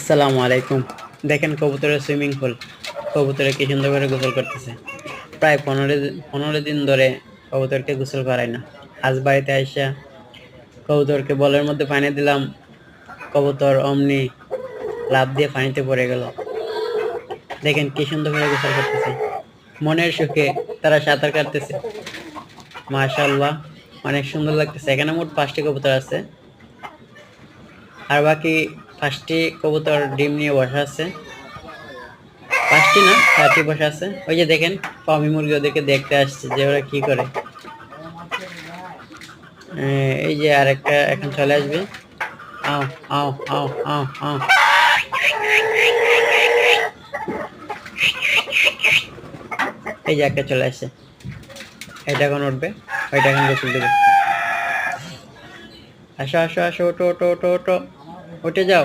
আসসালামু আলাইকুম। দেখেন কবুতরের সুইমিং পুল। কবুতরে কি সুন্দর করে গোসল করতেছে। প্রায় 15 দিন ধরে কবুতরকে গোসল করাই না। আজ বাড়িতে আইসা কবুতরকে বলের মধ্যে পানি দিলাম, কবুতর অমনি লাফ দিয়ে পানিতে পড়ে গেল। দেখেন কি সুন্দর করে গোসল করতেছে। মনের সুখে তারা সাঁতার কাটতেছে। মাশাআল্লাহ, অনেক সুন্দর লাগতেছে। এখানে মোট 5টি কবুতর আছে, আর বাকি 5টি কবুতর ডিম নিয়ে বসা আছে। 5টি না, 4টি বসে আছে। ওই যে দেখেন, ফার্মি মুরগি ওদেরকে দেখতে আসছে যে ওরা কি করে। এই যে আরেকটা এখন চলে আসবে। আও আও আও আও আও। এই যে একটা চলে আসছে, এটা এখন উঠবে, ওইটা এখন গোসল দেবে। আসো আসো আসো, ওটো ওটো ওটো ওটো, উঠে যাও।